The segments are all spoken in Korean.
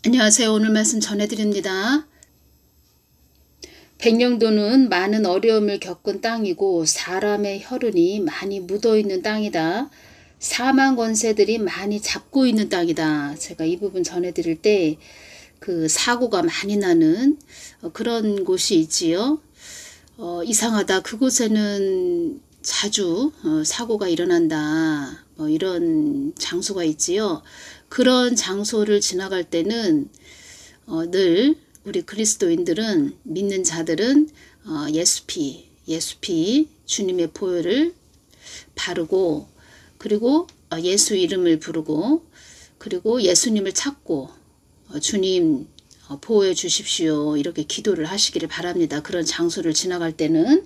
안녕하세요. 오늘 말씀 전해드립니다. 백령도는 많은 어려움을 겪은 땅이고 사람의 혈흔이 많이 묻어있는 땅이다. 사망 권세들이 많이 잡고 있는 땅이다. 제가 이 부분 전해드릴 때 그 사고가 많이 나는 그런 곳이 있지요. 이상하다. 그곳에는 자주 사고가 일어난다. 이런 장소가 있지요. 그런 장소를 지나갈 때는 늘 우리 그리스도인들은 믿는 자들은 예수피 주님의 보혈을 바르고 그리고 예수 이름을 부르고 그리고 예수님을 찾고 주님 보호해 주십시오 이렇게 기도를 하시기를 바랍니다. 그런 장소를 지나갈 때는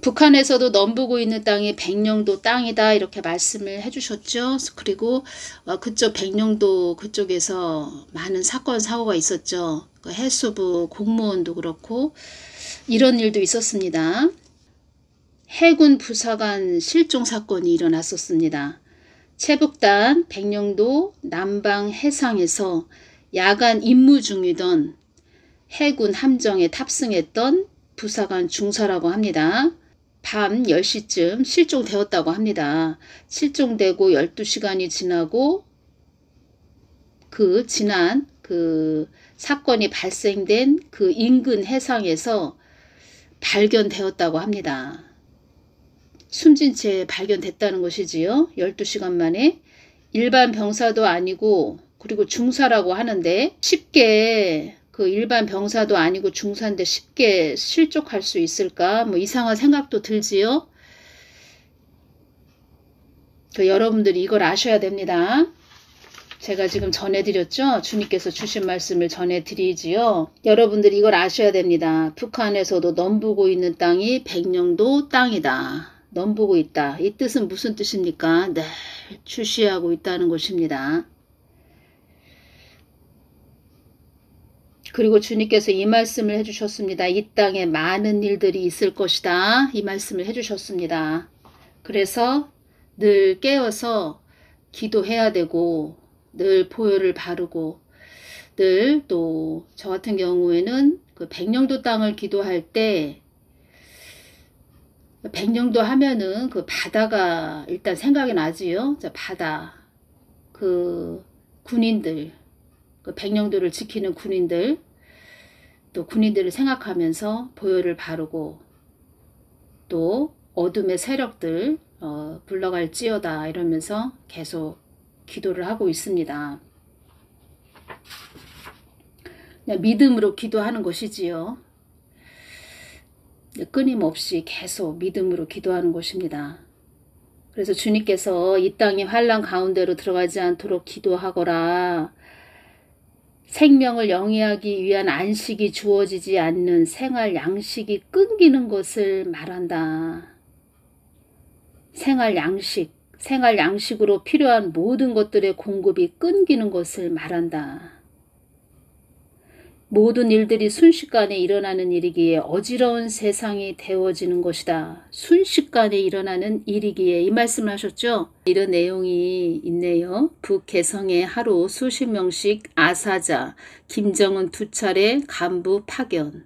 북한에서도 넘보고 있는 땅이 백령도 땅이다 이렇게 말씀을 해주셨죠. 그리고 그쪽 백령도 그쪽에서 많은 사건 사고가 있었죠. 그 해수부 공무원도 그렇고 이런 일도 있었습니다. 해군 부사관 실종 사건이 일어났었습니다. 체북단 백령도 남방 해상에서 야간 임무 중이던 해군 함정에 탑승했던 부사관 중사라고 합니다. 밤 10시쯤 실종되었다고 합니다. 실종되고 12시간이 지나고 지난 사건이 발생된 그 인근 해상에서 발견되었다고 합니다. 숨진 채 발견됐다는 것이지요. 12시간 만에. 일반 병사도 아니고 그리고 중사라고 하는데 쉽게 그 일반 병사도 아니고 중사인데 쉽게 실족할 수 있을까? 이상한 생각도 들지요. 여러분들이 이걸 아셔야 됩니다. 제가 지금 전해드렸죠. 주님께서 주신 말씀을 전해드리지요. 여러분들이 이걸 아셔야 됩니다. 북한에서도 넘보고 있는 땅이 백령도 땅이다. 넘보고 있다. 이 뜻은 무슨 뜻입니까? 늘 주시하고 있다는 것입니다. 그리고 주님께서 이 말씀을 해주셨습니다. 이 땅에 많은 일들이 있을 것이다. 이 말씀을 해주셨습니다. 그래서 늘 깨어서 기도해야 되고 늘 보혈을 바르고 늘 또 저 같은 경우에는 그 백령도 땅을 기도할 때 백령도 하면은 그 바다가 일단 생각이 나지요. 바다, 그 군인들, 그 백령도를 지키는 군인들, 또 군인들을 생각하면서 보혈을 바르고 또 어둠의 세력들 물러갈지어다 이러면서 계속 기도를 하고 있습니다. 그냥 믿음으로 기도하는 것이지요. 끊임없이 계속 믿음으로 기도하는 것입니다. 그래서 주님께서 이 땅이 환난 가운데로 들어가지 않도록 기도하거라. 생명을 영위하기 위한 안식이 주어지지 않는 생활 양식이 끊기는 것을 말한다. 생활 양식으로 필요한 모든 것들의 공급이 끊기는 것을 말한다. 모든 일들이 순식간에 일어나는 일이기에 어지러운 세상이 되어지는 것이다. 순식간에 일어나는 일이기에 이 말씀을 하셨죠. 이런 내용이 있네요. 북개성에 하루 수십 명씩 아사자, 김정은 2차례 간부 파견.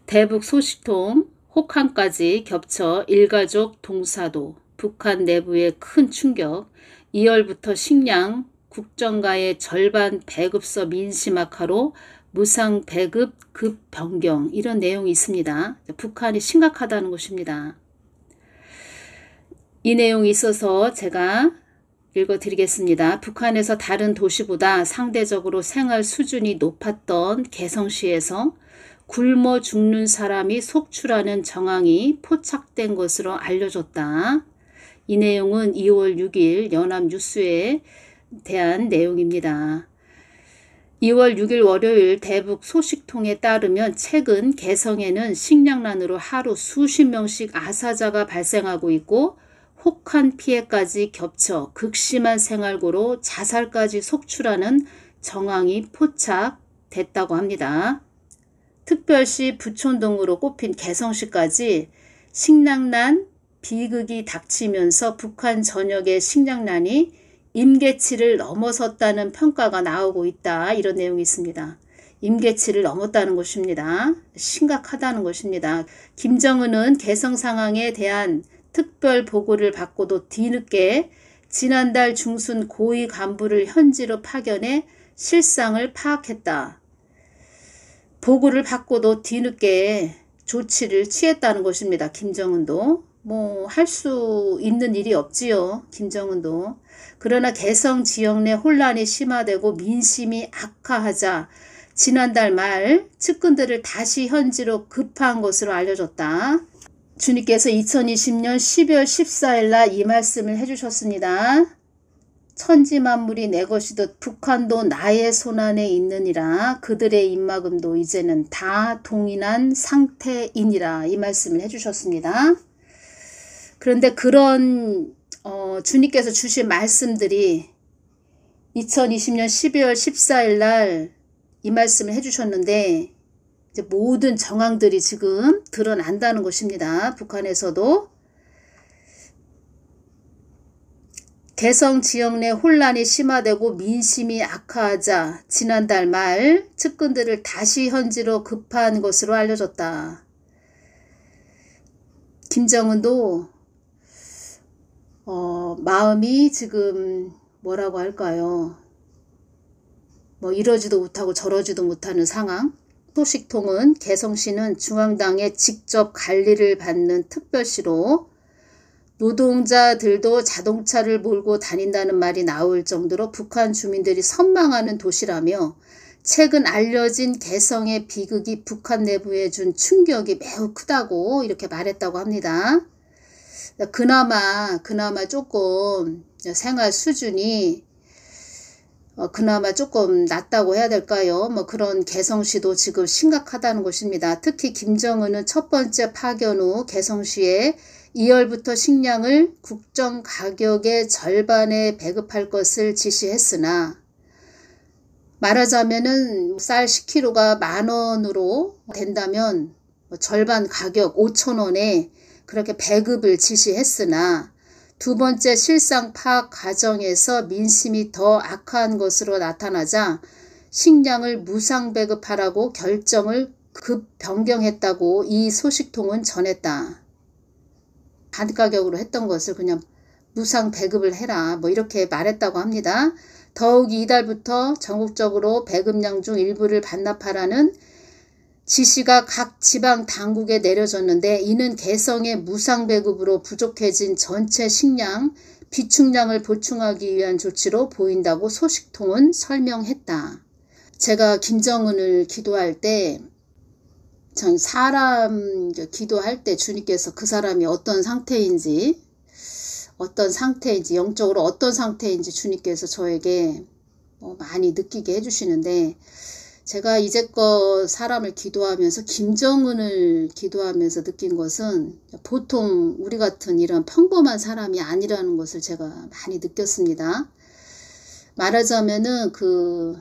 대북 소식통 혹한까지 ገብ쳐 일가족 동사도. 북한 내부의 큰 충격. 2월부터 식량 국정가의 절반 배급서 민심악화로 무상 배급 급 변경 이런 내용이 있습니다. 북한이 심각하다는 것입니다. 이 내용이 있어서 제가 읽어드리겠습니다. 북한에서 다른 도시보다 상대적으로 생활 수준이 높았던 개성시에서 굶어 죽는 사람이 속출하는 정황이 포착된 것으로 알려졌다. 이 내용은 2월 6일 연합뉴스에 대한 내용입니다. 2월 6일 월요일 대북 소식통에 따르면 최근 개성에는 식량난으로 하루 수십 명씩 아사자가 발생하고 있고 혹한 피해까지 겹쳐 극심한 생활고로 자살까지 속출하는 정황이 포착됐다고 합니다. 특별시 부촌동으로 꼽힌 개성시까지 식량난 비극이 닥치면서 북한 전역의 식량난이 임계치를 넘어섰다는 평가가 나오고 있다. 이런 내용이 있습니다. 임계치를 넘었다는 것입니다. 심각하다는 것입니다. 김정은은 개성 상황에 대한 특별 보고를 받고도 뒤늦게 지난달 중순 고위 간부를 현지로 파견해 실상을 파악했다. 보고를 받고도 뒤늦게 조치를 취했다는 것입니다. 김정은도. 뭐 할 수 있는 일이 없지요. 김정은도. 그러나 개성 지역 내 혼란이 심화되고 민심이 악화하자 지난달 말 측근들을 다시 현지로 급파한 것으로 알려졌다. 주님께서 2020년 12월 14일 날 이 말씀을 해주셨습니다. 천지만물이 내 것이듯 북한도 나의 손안에 있느니라. 그들의 입막음도 이제는 다 동일한 상태이니라. 이 말씀을 해주셨습니다. 그런데 그런 주님께서 주신 말씀들이 2020년 12월 14일 날 이 말씀을 해주셨는데 이제 모든 정황들이 지금 드러난다는 것입니다. 북한에서도 개성 지역 내 혼란이 심화되고 민심이 악화하자 지난달 말 측근들을 다시 현지로 급파한 것으로 알려졌다. 김정은도 마음이 지금 뭐라고 할까요? 뭐 이러지도 못하고 저러지도 못하는 상황. 소식통은 개성시는 중앙당의 직접 관리를 받는 특별시로 노동자들도 자동차를 몰고 다닌다는 말이 나올 정도로 북한 주민들이 선망하는 도시라며 최근 알려진 개성의 비극이 북한 내부에 준 충격이 매우 크다고 이렇게 말했다고 합니다. 그나마 조금 생활 수준이 그나마 조금 낮다고 해야 될까요? 뭐 그런 개성시도 지금 심각하다는 것입니다. 특히 김정은은 첫 번째 파견 후 개성시에 2월부터 식량을 국정 가격의 절반에 배급할 것을 지시했으나 말하자면은 쌀 10kg가 10,000원으로 된다면 절반 가격 5,000원에 그렇게 배급을 지시했으나 두 번째 실상 파악 과정에서 민심이 더 악화한 것으로 나타나자 식량을 무상 배급하라고 결정을 급 변경했다고 이 소식통은 전했다. 반가격으로 했던 것을 그냥 무상 배급을 해라 뭐 이렇게 말했다고 합니다. 더욱 이달부터 전국적으로 배급량 중 일부를 반납하라는 지시가 각 지방 당국에 내려졌는데 이는 개성의 무상 배급으로 부족해진 전체 식량 비축량을 보충하기 위한 조치로 보인다고 소식통은 설명했다. 제가 김정은을 기도할 때 사람 기도할 때 주님께서 그 사람이 어떤 상태인지 영적으로 어떤 상태인지 주님께서 저에게 많이 느끼게 해주시는데 제가 이제껏 사람을 기도하면서 김정은을 기도하면서 느낀 것은 보통 우리 같은 이런 평범한 사람이 아니라는 것을 제가 많이 느꼈습니다. 말하자면은 그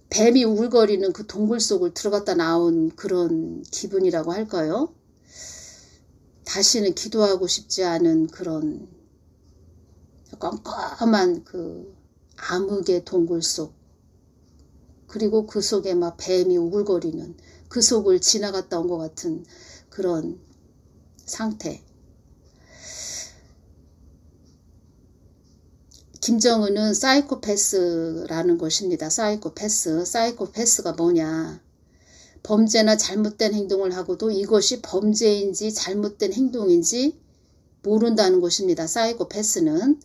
뱀이 우글거리는 그 동굴 속을 들어갔다 나온 그런 기분이라고 할까요? 다시는 기도하고 싶지 않은 그런 깜깜한 그 암흑의 동굴 속 그리고 그 속에 막 뱀이 우글거리는 그 속을 지나갔다 온 것 같은 그런 상태. 김정은은 사이코패스라는 것입니다. 사이코패스가 뭐냐. 범죄나 잘못된 행동을 하고도 이것이 범죄인지 잘못된 행동인지 모른다는 것입니다. 사이코패스는.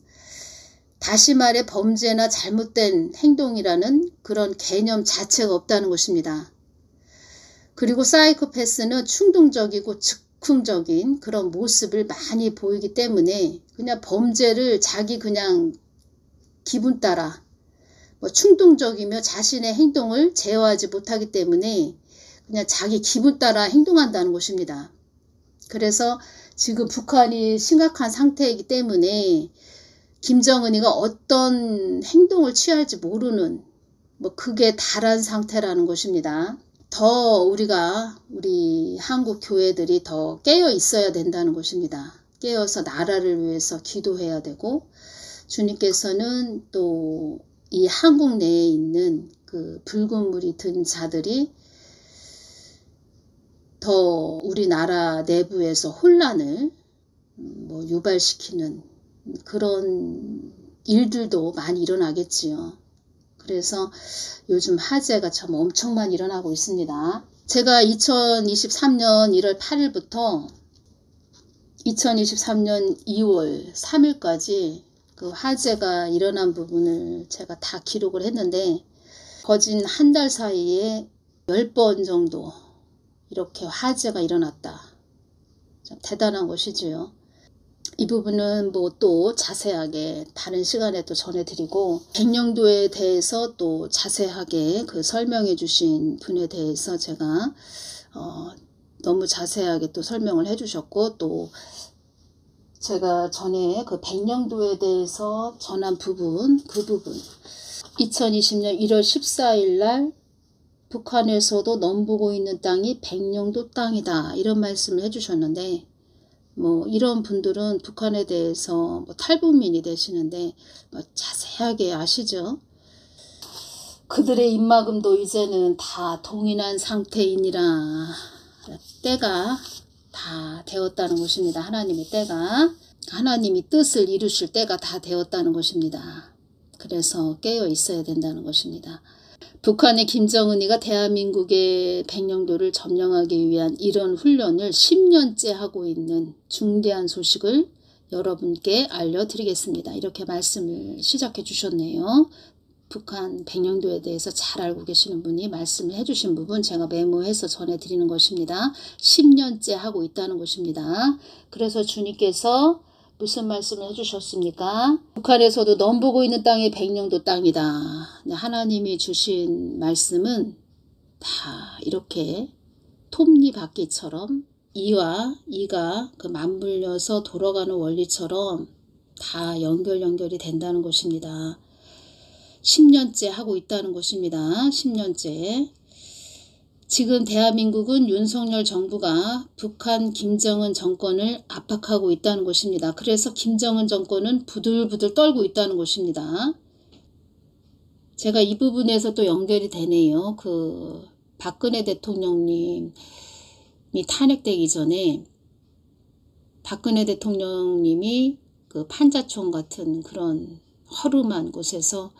다시 말해 범죄나 잘못된 행동이라는 그런 개념 자체가 없다는 것입니다. 그리고 사이코패스는 충동적이고 즉흥적인 그런 모습을 많이 보이기 때문에 그냥 범죄를 자기 그냥 기분 따라 충동적이며 자신의 행동을 제어하지 못하기 때문에 그냥 자기 기분 따라 행동한다는 것입니다. 그래서 지금 북한이 심각한 상태이기 때문에 김정은이가 어떤 행동을 취할지 모르는 그게 달한 상태라는 것입니다. 더 우리 한국 교회들이 더 깨어 있어야 된다는 것입니다. 깨어서 나라를 위해서 기도해야 되고 주님께서는 또 이 한국 내에 있는 그 붉은 물이 든 자들이 더 우리나라 내부에서 혼란을 유발시키는 그런 일들도 많이 일어나겠지요. 그래서 요즘 화재가 참 엄청 많이 일어나고 있습니다. 제가 2023년 1월 8일부터 2023년 2월 3일까지 그 화재가 일어난 부분을 제가 다 기록을 했는데 거진 한 달 사이에 10번 정도 이렇게 화재가 일어났다. 참 대단한 것이지요. 이 부분은 또 자세하게 다른 시간에 또 전해드리고, 백령도에 대해서 또 자세하게 그 설명해 주신 분에 대해서 제가 너무 자세하게 또 설명을 해 주셨고, 또 제가 전에 그 백령도에 대해서 전한 부분, 그 부분 2020년 1월 14일 날 북한에서도 넘보고 있는 땅이 백령도 땅이다, 이런 말씀을 해주셨는데, 이런 분들은 북한에 대해서 탈북민이 되시는데 자세하게 아시죠? 그들의 입막음도 이제는 다 동일한 상태이니라. 때가 다 되었다는 것입니다. 하나님의 때가, 하나님이 뜻을 이루실 때가 다 되었다는 것입니다. 그래서 깨어 있어야 된다는 것입니다. 북한의 김정은이가 대한민국의 백령도를 점령하기 위한 이런 훈련을 10년째 하고 있는 중대한 소식을 여러분께 알려드리겠습니다. 이렇게 말씀을 시작해 주셨네요. 북한 백령도에 대해서 잘 알고 계시는 분이 말씀을 해주신 부분 제가 메모해서 전해드리는 것입니다. 10년째 하고 있다는 것입니다. 그래서 주님께서 무슨 말씀을 해주셨습니까? 북한에서도 넘보고 있는 땅이 백령도 땅이다. 하나님이 주신 말씀은 다 이렇게 톱니바퀴처럼 이와 이가 그 맞물려서 돌아가는 원리처럼 다 연결이 된다는 것입니다. 10년째 하고 있다는 것입니다. 10년째. 지금 대한민국은 윤석열 정부가 북한 김정은 정권을 압박하고 있다는 것입니다. 그래서 김정은 정권은 부들부들 떨고 있다는 것입니다. 제가 이 부분에서 또 연결이 되네요. 그 박근혜 대통령님이 탄핵되기 전에 박근혜 대통령님이 그 판자촌 같은 그런 허름한 곳에서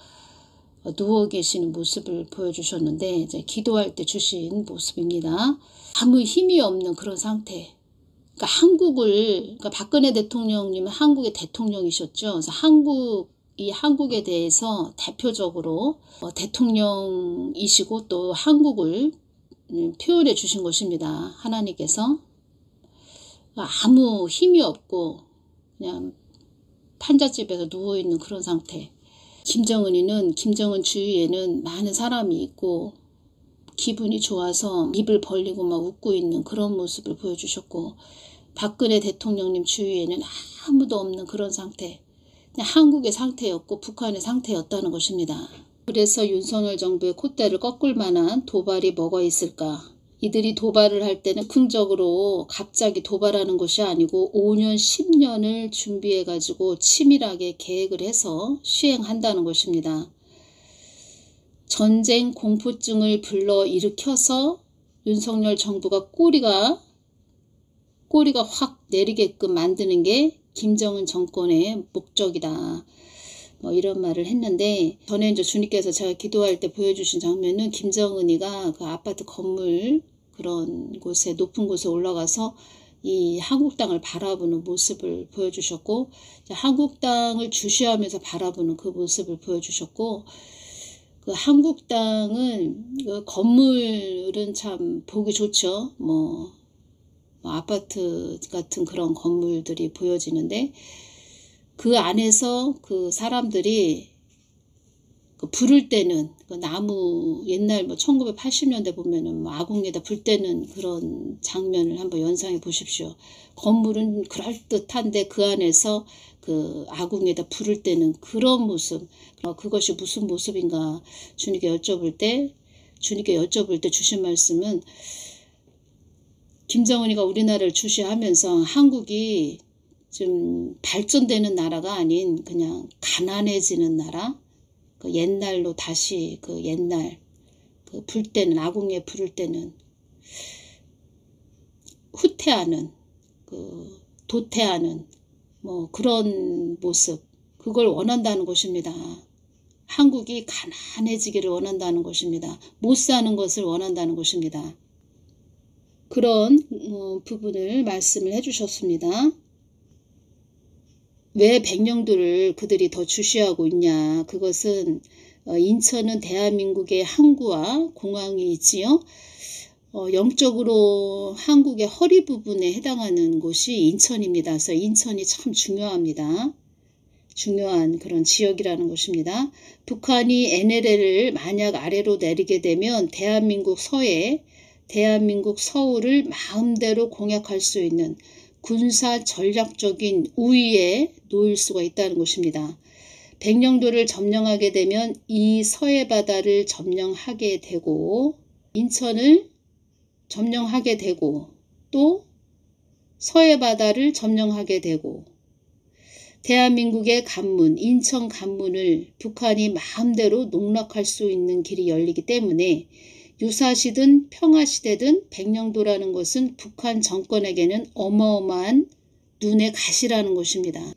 누워 계시는 모습을 보여주셨는데, 이제 기도할 때 주신 모습입니다. 아무 힘이 없는 그런 상태. 그러니까 박근혜 대통령님은 한국의 대통령이셨죠. 그래서 한국에 대해서 대표적으로 대통령이시고 또 한국을 표현해 주신 것입니다. 하나님께서. 아무 힘이 없고 그냥 판잣집에서 누워있는 그런 상태. 김정은 주위에는 많은 사람이 있고 기분이 좋아서 입을 벌리고 막 웃고 있는 그런 모습을 보여주셨고, 박근혜 대통령님 주위에는 아무도 없는 그런 상태, 그냥 한국의 상태였고 북한의 상태였다는 것입니다. 그래서 윤석열 정부의 콧대를 꺾을 만한 도발이 뭐가 있을까? 이들이 도발을 할 때는 즉흥적으로 갑자기 도발하는 것이 아니고 5년 10년을 준비해 가지고 치밀하게 계획을 해서 시행한다는 것입니다. 전쟁 공포증을 불러일으켜서 윤석열 정부가 꼬리가 확 내리게끔 만드는 게 김정은 정권의 목적이다. 이런 말을 했는데, 전에 이제 주님께서 제가 기도할 때 보여주신 장면은 김정은이가 그 아파트 건물 그런 곳에 높은 곳에 올라가서 이 한국 땅을 바라보는 모습을 보여주셨고, 한국 땅을 주시하면서 바라보는 그 모습을 보여주셨고, 그 한국 땅은 그 건물은 참 보기 좋죠. 아파트 같은 그런 건물들이 보여지는데, 그 안에서 그 사람들이 그 부를 때는 그 나무 옛날 1980년대 보면은 아궁이에다 불 때는 그런 장면을 한번 연상해 보십시오. 건물은 그럴듯한데 그 안에서 그 아궁이에다 불을 때는 그런 모습, 그것이 무슨 모습인가 주님께 여쭤볼 때 주신 말씀은, 김정은이가 우리나라를 주시하면서 한국이 좀 발전되는 나라가 아닌 그냥 가난해지는 나라. 그 옛날로 다시 그 옛날 그 불 때는 아궁이에 부를 때는 후퇴하는 그 도태하는 뭐 그런 모습, 그걸 원한다는 것입니다. 한국이 가난해지기를 원한다는 것입니다. 못 사는 것을 원한다는 것입니다. 그런 부분을 말씀을 해주셨습니다. 왜 백령도를 그들이 더 주시하고 있냐. 그것은 인천은 대한민국의 항구와 공항이 있지요. 영적으로 한국의 허리 부분에 해당하는 곳이 인천입니다. 그래서 인천이 참 중요합니다. 중요한 그런 지역이라는 것입니다. 북한이 NLL을 만약 아래로 내리게 되면 대한민국 서해, 대한민국 서울을 마음대로 공략할 수 있는 군사 전략적인 우위에 놓일 수가 있다는 것입니다. 백령도를 점령하게 되면 이 서해 바다를 점령하게 되고 인천을 점령하게 되고 또 서해 바다를 점령하게 되고 대한민국의 관문, 인천 관문을 북한이 마음대로 농락할 수 있는 길이 열리기 때문에 유사시든 평화시대든 백령도라는 것은 북한 정권에게는 어마어마한 눈의 가시라는 것입니다.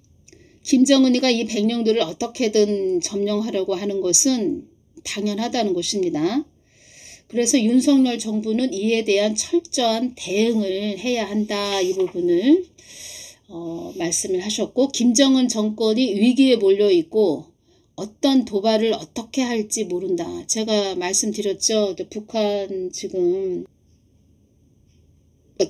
김정은이가 이 백령도를 어떻게든 점령하려고 하는 것은 당연하다는 것입니다. 그래서 윤석열 정부는 이에 대한 철저한 대응을 해야 한다. 이 부분을 말씀을 하셨고, 김정은 정권이 위기에 몰려 있고 어떤 도발을 어떻게 할지 모른다. 제가 말씀드렸죠. 북한 지금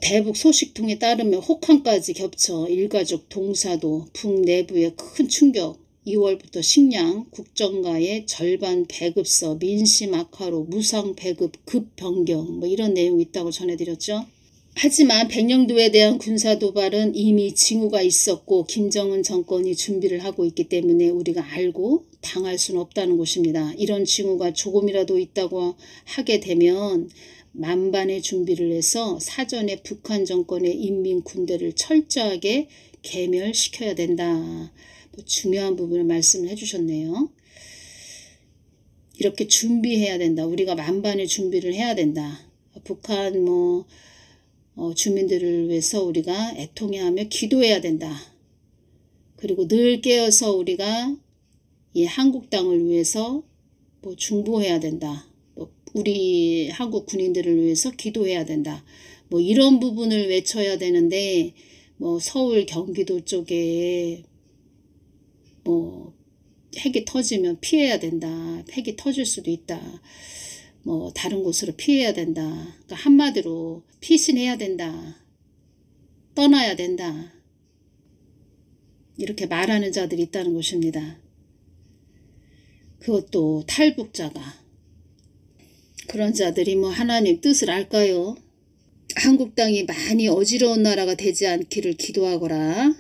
대북 소식통에 따르면 혹한까지 겹쳐 일가족 동사도 북내부의 큰 충격, 2월부터 식량, 국정가의 절반 배급서, 민심 악화로 무상 배급 급 변경 뭐 이런 내용이 있다고 전해드렸죠. 하지만 백령도에 대한 군사도발은 이미 징후가 있었고 김정은 정권이 준비를 하고 있기 때문에 우리가 알고 당할 수는 없다는 것입니다. 이런 징후가 조금이라도 있다고 하게 되면 만반의 준비를 해서 사전에 북한 정권의 인민군대를 철저하게 괴멸시켜야 된다. 중요한 부분을 말씀을 해주셨네요. 이렇게 준비해야 된다. 우리가 만반의 준비를 해야 된다. 북한 주민들을 위해서 우리가 애통해하며 기도해야 된다. 그리고 늘 깨어서 우리가 이 한국 땅을 위해서 중보해야 된다. 우리 한국 군인들을 위해서 기도해야 된다. 이런 부분을 외쳐야 되는데 서울 경기도 쪽에 핵이 터지면 피해야 된다. 핵이 터질 수도 있다. 다른 곳으로 피해야 된다. 그러니까 한마디로 피신해야 된다. 떠나야 된다. 이렇게 말하는 자들이 있다는 것입니다. 그것도 탈북자가. 그런 자들이 하나님 뜻을 알까요? 한국 땅이 많이 어지러운 나라가 되지 않기를 기도하거라.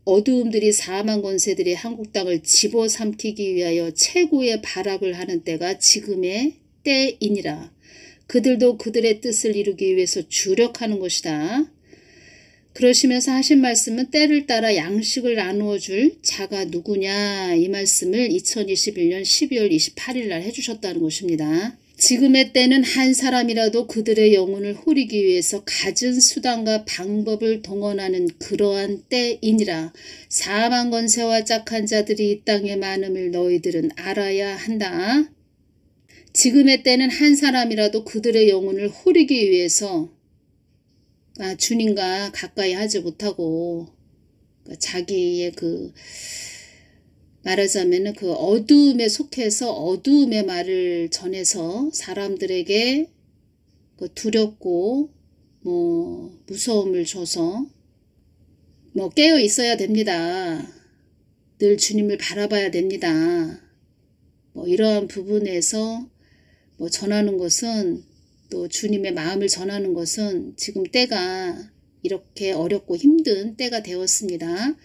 어두움들이 사망 권세들이 한국 땅을 집어삼키기 위하여 최고의 발악을 하는 때가 지금의 때이니라. 그들도 그들의 뜻을 이루기 위해서 주력하는 것이다. 그러시면서 하신 말씀은 때를 따라 양식을 나누어 줄 자가 누구냐, 이 말씀을 2021년 12월 28일 날 해주셨다는 것입니다. 지금의 때는 한 사람이라도 그들의 영혼을 후리기 위해서 갖은 수단과 방법을 동원하는 그러한 때이니라. 사망 권세와 짝한 자들이 이 땅에 많음을 너희들은 알아야 한다. 지금의 때는 한 사람이라도 그들의 영혼을 후리기 위해서 주님과 가까이 하지 못하고 자기의 말하자면 그 어두움에 속해서 어두움의 말을 전해서 사람들에게 두렵고 무서움을 줘서 깨어 있어야 됩니다. 늘 주님을 바라봐야 됩니다. 이러한 부분에서 전하는 것은, 또 주님의 마음을 전하는 것은 지금 때가 이렇게 어렵고 힘든 때가 되었습니다.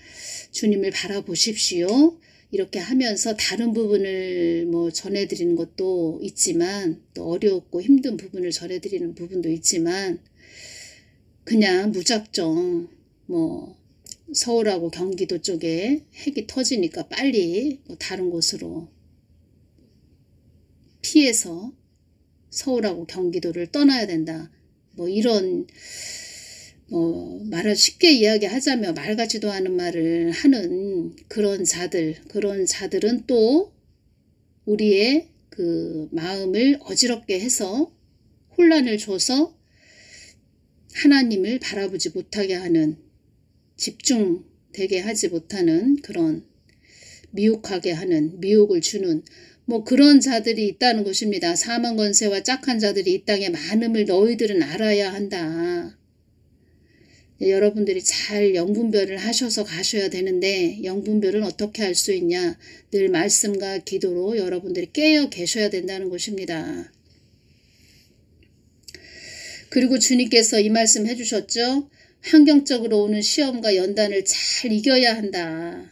주님을 바라보십시오. 이렇게 하면서 다른 부분을 전해드리는 것도 있지만, 또 어렵고 힘든 부분을 전해드리는 부분도 있지만, 그냥 무작정 서울하고 경기도 쪽에 핵이 터지니까 빨리 뭐 다른 곳으로 피해서 서울하고 경기도를 떠나야 된다. 뭐 이런 말을 쉽게 이야기하자면 말 같지도 않은 말을 하는 그런 자들은 또 우리의 그 마음을 어지럽게 해서 혼란을 줘서 하나님을 바라보지 못하게 하는, 집중되게 하지 못하는, 그런 미혹하게 하는, 미혹을 주는 뭐 그런 자들이 있다는 것입니다. 사망 권세와 짝한 자들이 이 땅에 많음을 너희들은 알아야 한다. 여러분들이 잘 영분별을 하셔서 가셔야 되는데, 영분별은 어떻게 할 수 있냐? 늘 말씀과 기도로 여러분들이 깨어 계셔야 된다는 것입니다. 그리고 주님께서 이 말씀 해주셨죠? 환경적으로 오는 시험과 연단을 잘 이겨야 한다.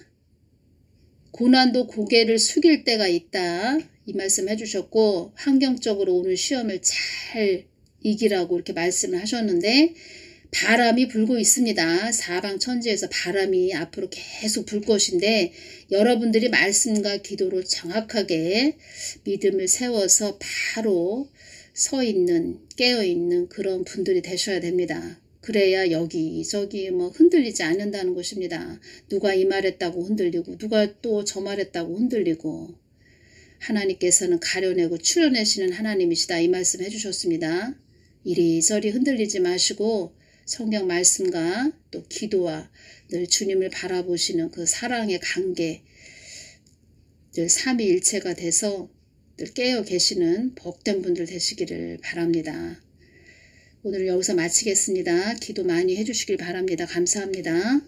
고난도 고개를 숙일 때가 있다. 이 말씀 해주셨고, 환경적으로 오는 시험을 잘 이기라고 이렇게 말씀을 하셨는데, 바람이 불고 있습니다. 사방천지에서 바람이 앞으로 계속 불 것인데, 여러분들이 말씀과 기도로 정확하게 믿음을 세워서 바로 서 있는, 깨어 있는 그런 분들이 되셔야 됩니다. 그래야 여기저기 뭐 흔들리지 않는다는 것입니다. 누가 이 말했다고 흔들리고, 누가 또 저 말했다고 흔들리고, 하나님께서는 가려내고 추려내시는 하나님이시다. 이 말씀 해주셨습니다. 이리저리 흔들리지 마시고 성경 말씀과 또 기도와 늘 주님을 바라보시는 그 사랑의 관계, 늘 삼위일체가 돼서 늘 깨어 계시는 복된 분들 되시기를 바랍니다. 오늘 여기서 마치겠습니다. 기도 많이 해주시길 바랍니다. 감사합니다.